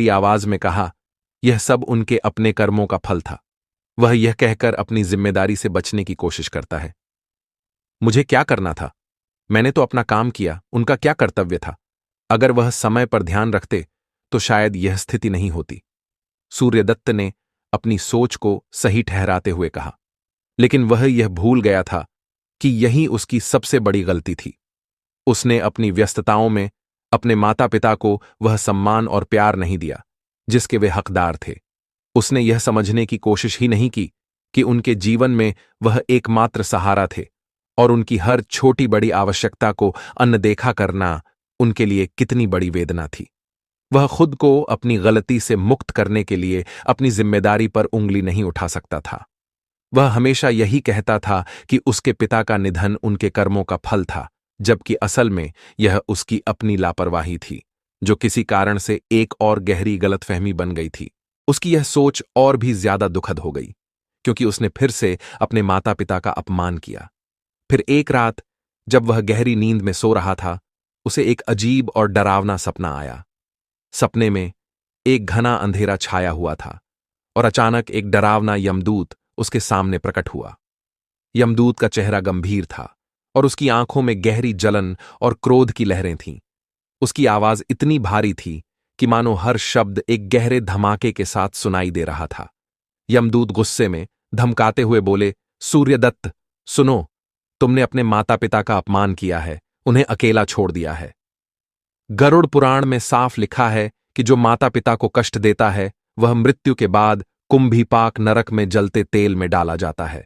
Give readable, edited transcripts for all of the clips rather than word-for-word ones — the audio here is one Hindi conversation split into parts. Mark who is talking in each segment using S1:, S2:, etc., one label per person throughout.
S1: आवाज में कहा, यह सब उनके अपने कर्मों का फल था। वह यह कहकर अपनी जिम्मेदारी से बचने की कोशिश करता है। मुझे क्या करना था? मैंने तो अपना काम किया, उनका क्या कर्तव्य था? अगर वह समय पर ध्यान रखते तो शायद यह स्थिति नहीं होती। सूर्यदत्त ने अपनी सोच को सही ठहराते हुए कहा, लेकिन वह यह भूल गया था कि यही उसकी सबसे बड़ी गलती थी। उसने अपनी व्यस्तताओं में अपने माता पिता को वह सम्मान और प्यार नहीं दिया जिसके वे हकदार थे। उसने यह समझने की कोशिश ही नहीं की कि उनके जीवन में वह एकमात्र सहारा थे और उनकी हर छोटी बड़ी आवश्यकता को अनदेखा करना उनके लिए कितनी बड़ी वेदना थी। वह खुद को अपनी गलती से मुक्त करने के लिए अपनी जिम्मेदारी पर उंगली नहीं उठा सकता था। वह हमेशा यही कहता था कि उसके पिता का निधन उनके कर्मों का फल था, जबकि असल में यह उसकी अपनी लापरवाही थी, जो किसी कारण से एक और गहरी गलतफहमी बन गई थी। उसकी यह सोच और भी ज्यादा दुखद हो गई, क्योंकि उसने फिर से अपने माता पिता का अपमान किया। फिर एक रात जब वह गहरी नींद में सो रहा था, उसे एक अजीब और डरावना सपना आया। सपने में एक घना अंधेरा छाया हुआ था और अचानक एक डरावना यमदूत उसके सामने प्रकट हुआ। यमदूत का चेहरा गंभीर था और उसकी आंखों में गहरी जलन और क्रोध की लहरें थीं। उसकी आवाज इतनी भारी थी कि मानो हर शब्द एक गहरे धमाके के साथ सुनाई दे रहा था। यमदूत गुस्से में धमकाते हुए बोले, सूर्यदत्त, सुनो, तुमने अपने माता पिता का अपमान किया है, उन्हें अकेला छोड़ दिया है। गरुड़ पुराण में साफ लिखा है कि जो माता पिता को कष्ट देता है वह मृत्यु के बाद कुंभीपाक नरक में जलते तेल में डाला जाता है।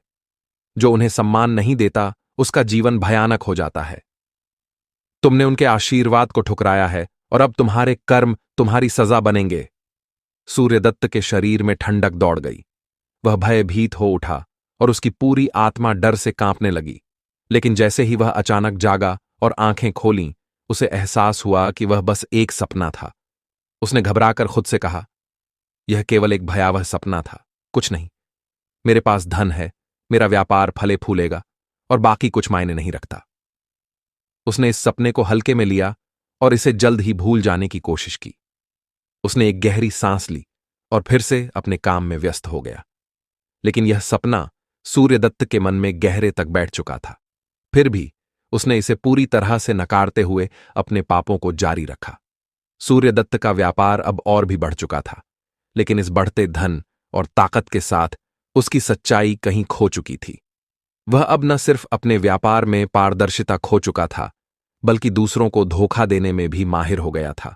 S1: जो उन्हें सम्मान नहीं देता उसका जीवन भयानक हो जाता है। तुमने उनके आशीर्वाद को ठुकराया है और अब तुम्हारे कर्म तुम्हारी सजा बनेंगे। सूर्यदत्त के शरीर में ठंडक दौड़ गई। वह भयभीत हो उठा और उसकी पूरी आत्मा डर से कांपने लगी। लेकिन जैसे ही वह अचानक जागा और आंखें खोलीं, उसे एहसास हुआ कि वह बस एक सपना था। उसने घबराकर खुद से कहा, यह केवल एक भयावह सपना था, कुछ नहीं। मेरे पास धन है, मेरा व्यापार फले फूलेगा और बाकी कुछ मायने नहीं रखता। उसने इस सपने को हल्के में लिया और इसे जल्द ही भूल जाने की कोशिश की। उसने एक गहरी सांस ली और फिर से अपने काम में व्यस्त हो गया। लेकिन यह सपना सूर्यदत्त के मन में गहरे तक बैठ चुका था। फिर भी उसने इसे पूरी तरह से नकारते हुए अपने पापों को जारी रखा। सूर्यदत्त का व्यापार अब और भी बढ़ चुका था, लेकिन इस बढ़ते धन और ताकत के साथ उसकी सच्चाई कहीं खो चुकी थी। वह अब न सिर्फ अपने व्यापार में पारदर्शिता खो चुका था, बल्कि दूसरों को धोखा देने में भी माहिर हो गया था।